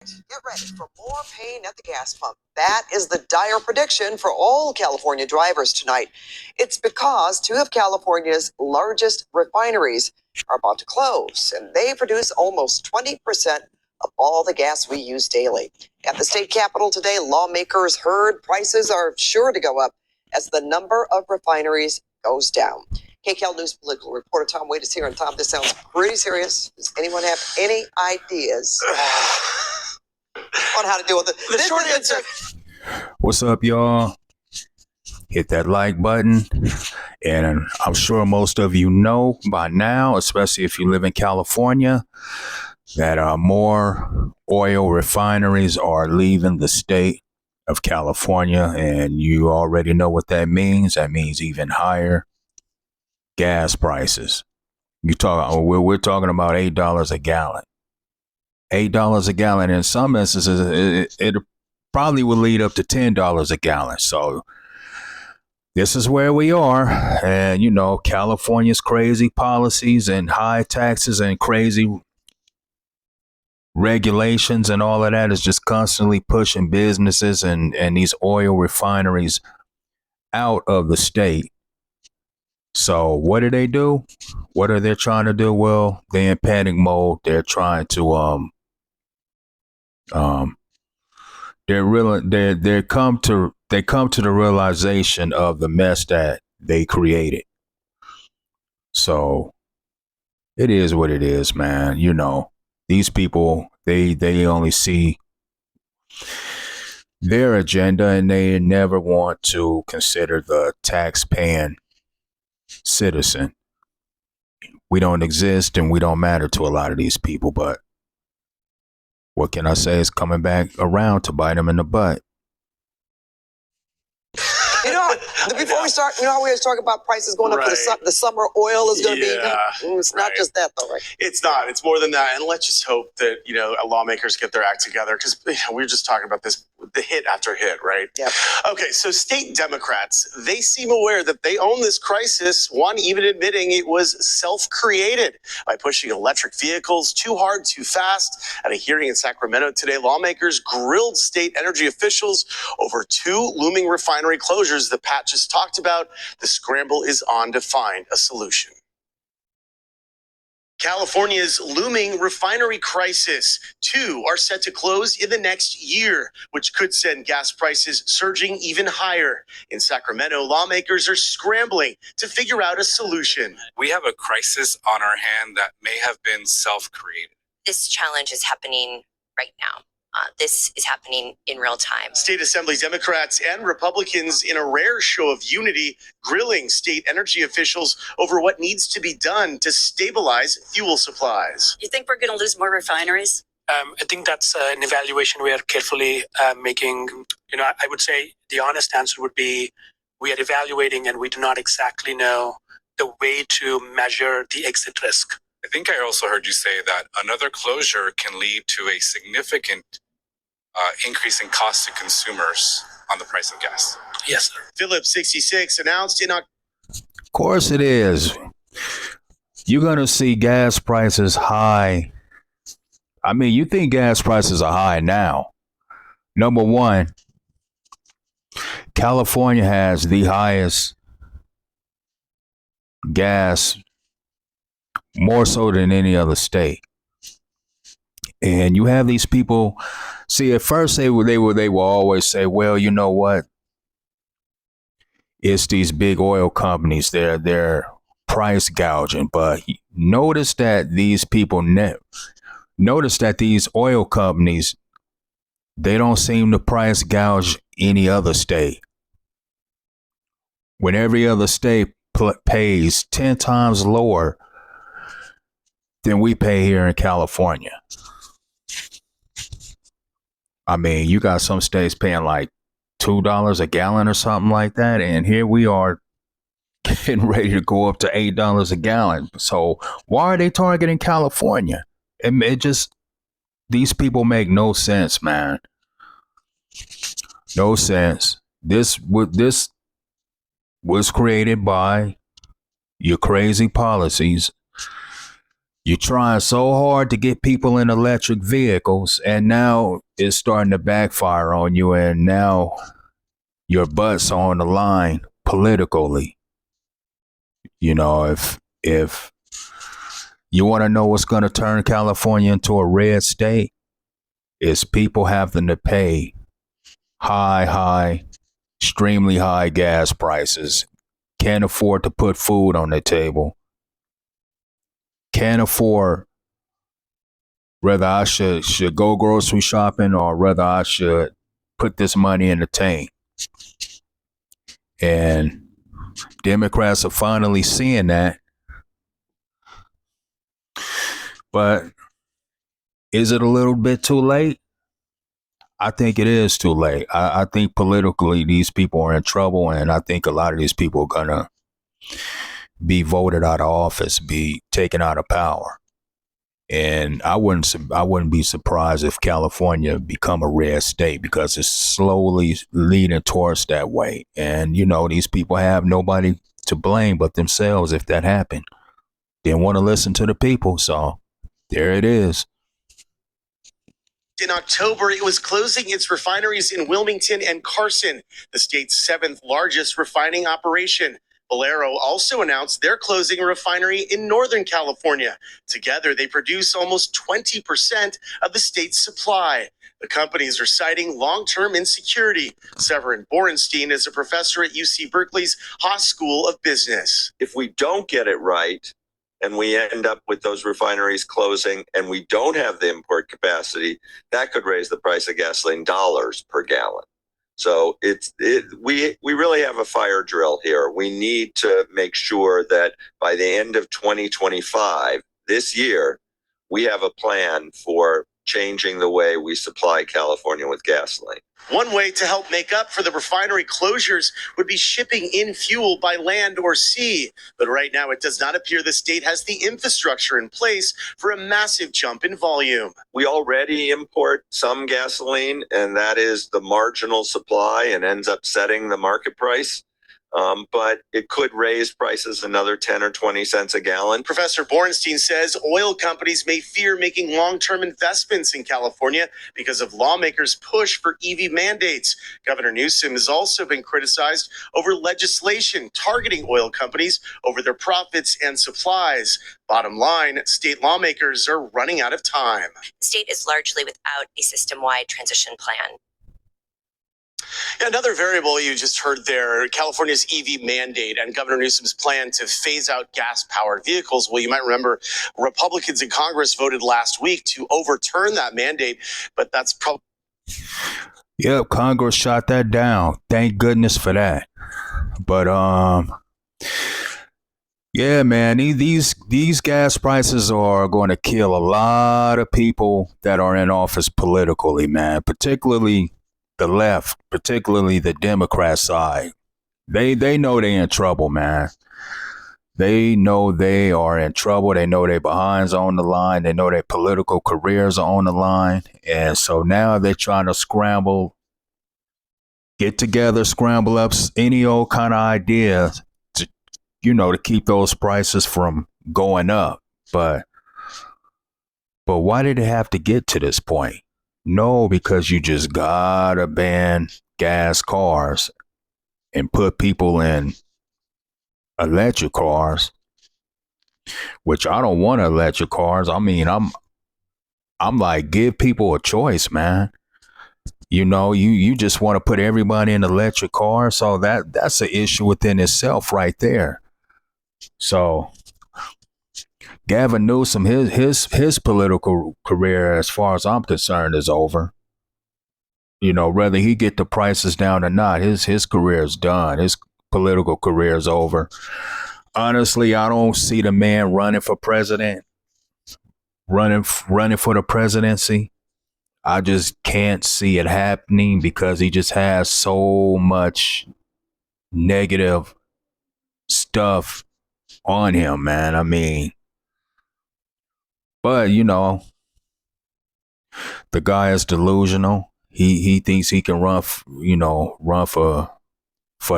Get ready for more pain at the gas pump. That is the dire prediction for all California drivers tonight. It's because two of California's largest refineries are about to close, and they produce almost 20% of all the gas we use daily. At the state capitol today, lawmakers heard prices are sure to go up as the number of refineries goes down. KCAL News political reporter Tom Wade is here. And Tom, this sounds pretty serious. Does anyone have any ideas on how to deal with it? The short answer. What's up, y'all? Hit that like button. And I'm sure most of you know by now, especially if you live in California, that more oil refineries are leaving the state of California. And you already know what that means. That means even higher gas prices. We're talking about $8 a gallon. $8 a gallon. In some instances, it probably will lead up to $10 a gallon. So this is where we are. And, you know, California's crazy policies and high taxes and crazy regulations and all of that is just constantly pushing businesses and these oil refineries out of the state. So what do? What are they trying to do? Well, they're in panic mode. They're trying to they come to the realization of the mess that they created. So it is what it is, man. You know, these people, they only see their agenda and they never want to consider the tax-paying citizen. We don't exist and we don't matter to a lot of these people, but what can I say? It's coming back around to bite them in the butt. You know, before we start, you know how we always talk about prices going up for the summer oil is going to be. It's not just that, though, right? It's not. It's more than that. And let's just hope that, you know, lawmakers get their act together because we were just talking about this, the hit after hit, right? Yeah. Okay, so state Democrats, they seem aware that they own this crisis, one even admitting it was self-created by pushing electric vehicles too hard, too fast. At a hearing in Sacramento today, lawmakers grilled state energy officials over two looming refinery closures that Pat just talked about. The scramble is on to find a solution. California's looming refinery crisis. Two are set to close in the next year, which could send gas prices surging even higher. In Sacramento, lawmakers are scrambling to figure out a solution. We have a crisis on our hand that may have been self-created. This challenge is happening right now. This is happening in real time. State Assembly Democrats and Republicans in a rare show of unity, grilling state energy officials over what needs to be done to stabilize fuel supplies. You think we're going to lose more refineries? I think that's an evaluation we are carefully making. You know, I would say the honest answer would be we are evaluating and we do not exactly know the way to measure the exit risk. I think I also heard you say that another closure can lead to a significant increase in cost to consumers on the price of gas. Yes, sir. Phillips 66 announced in October. Of course it is. You're going to see gas prices high. I mean, you think gas prices are high now. Number one, California has the highest gas, more so than any other state. And you have these people, see, at first they will always say, well, you know what? It's these big oil companies, they're price gouging. But notice that these oil companies, they don't seem to price gouge any other state. When every other state pays 10 times lower than we pay here in California. I mean, you got some states paying like $2 a gallon or something like that. And here we are getting ready to go up to $8 a gallon. So why are they targeting California? It just, these people make no sense, man. No sense. This was created by your crazy policies You're trying so hard to get people in electric vehicles, and now it's starting to backfire on you, and now your butt's on the line politically. You know, if you want to know what's going to turn California into a red state, it's people having to pay high, extremely high gas prices, can't afford to put food on the table, can't afford whether I should go grocery shopping or whether I should put this money in the tank. And Democrats are finally seeing that. But is it a little bit too late? I think it is too late. I think politically these people are in trouble, and I think a lot of these people are gonna be voted out of office, be taken out of power. And I wouldn't be surprised if California become a red state, because it's slowly leading towards that way. And you know, these people have nobody to blame but themselves if that happened. Didn't want to listen to the people, so there it is. In October, it was closing its refineries in Wilmington and Carson, the state's seventh largest refining operation. Valero also announced they're closing a refinery in Northern California. Together, they produce almost 20% of the state's supply. The companies are citing long-term insecurity. Severin Borenstein is a professor at UC Berkeley's Haas School of Business. If we don't get it right, and we end up with those refineries closing and we don't have the import capacity, that could raise the price of gasoline dollars per gallon. So we really have a fire drill here. We need to make sure that by the end of 2025, this year, we have a plan for changing the way we supply California with gasoline. One way to help make up for the refinery closures would be shipping in fuel by land or sea. But right now, it does not appear the state has the infrastructure in place for a massive jump in volume. We already import some gasoline, and that is the marginal supply and ends up setting the market price. But it could raise prices another 10 or 20 cents a gallon. Professor Borenstein says oil companies may fear making long-term investments in California because of lawmakers' push for EV mandates. Governor Newsom has also been criticized over legislation targeting oil companies over their profits and supplies. Bottom line, state lawmakers are running out of time. The state is largely without a system-wide transition plan. Another variable you just heard there, California's EV mandate and Governor Newsom's plan to phase out gas-powered vehicles. Well, you might remember Republicans in Congress voted last week to overturn that mandate, but that's probably... Yep, Congress shot that down. Thank goodness for that. But yeah, man, these gas prices are going to kill a lot of people that are in office politically, man, particularly the left, particularly the Democrat side. They know they're in trouble, man. They know they are in trouble. They know their behind's on the line. They know their political careers are on the line. And so now they're trying to get together, scramble up any old kind of idea to, to keep those prices from going up. But why did it have to get to this point? No, because you just gotta ban gas cars and put people in electric cars, which I don't want electric cars. I mean, I'm like, give people a choice, man. You just want to put everybody in electric cars, so that's an issue within itself right there. So Gavin Newsom, his political career, as far as I'm concerned, is over. Whether he get the prices down or not, his career is done. His political career is over. Honestly, I don't see the man running for president, running for the presidency. I just can't see it happening because he just has so much negative stuff on him, man. I mean, but the guy is delusional. He thinks he can run for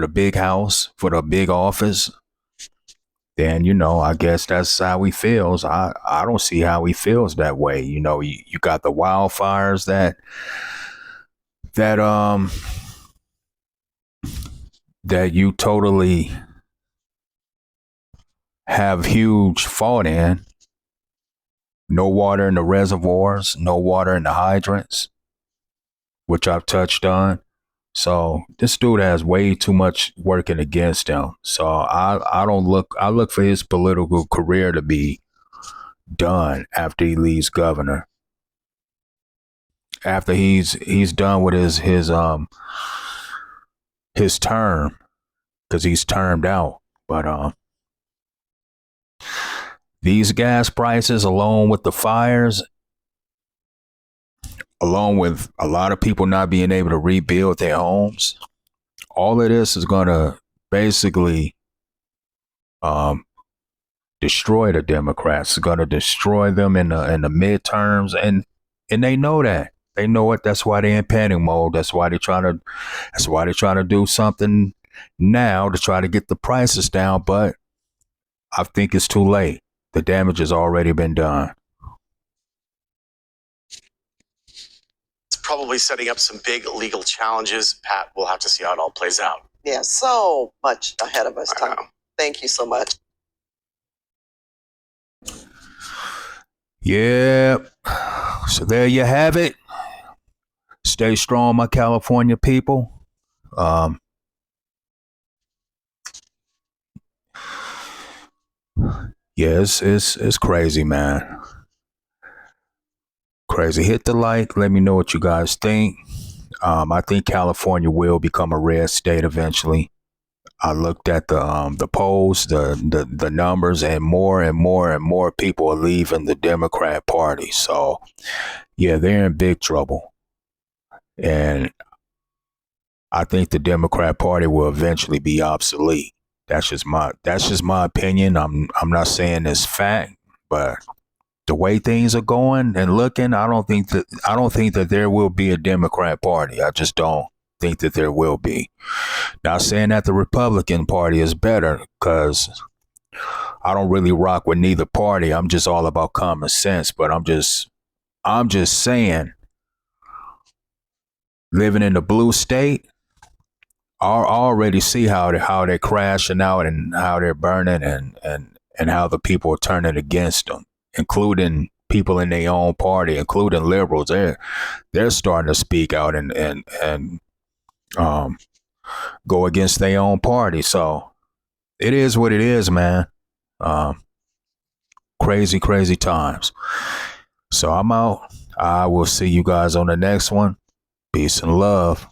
the big house, for the big office. then you know, I guess that's how he feels. I don't see how he feels that way. You know, you got the wildfires that that you totally have huge fault in. No water in the reservoirs, no water in the hydrants, which I've touched on. So this dude has way too much working against him. So I look for his political career to be done after he leaves governor. After he's done with his term, because he's termed out. But these gas prices, along with the fires, along with a lot of people not being able to rebuild their homes, all of this is going to basically um, destroy the Democrats. It's going to destroy them in the midterms, and they know that. They know it. That's why they're in panic mode. That's why they're trying to do something now to try to get the prices down. But I think it's too late. The damage has already been done. It's probably setting up some big legal challenges. Pat, we'll have to see how it all plays out. Yeah, so much ahead of us, I Tom. know. Thank you so much. Yeah. So there you have it. Stay strong, my California people. Yeah, it's crazy, man. Crazy. Hit the like. Let me know what you guys think. I think California will become a red state eventually. I looked at the polls, the numbers, and more and more and more people are leaving the Democrat Party. So yeah, they're in big trouble. And I think the Democrat Party will eventually be obsolete. That's just my opinion. I'm not saying it's fact, but the way things are going and looking, I don't think that there will be a Democrat Party. I just don't think that there will be. Not saying that the Republican Party is better, because I don't really rock with neither party. I'm just all about common sense. But I'm just saying, living in the blue state, I already see how they're crashing out and how they're burning, and how the people are turning against them, including people in their own party, including liberals. They're starting to speak out and um, go against their own party. So it is what it is, man. Um, crazy, crazy times. So I'm out. I will see you guys on the next one. Peace and love.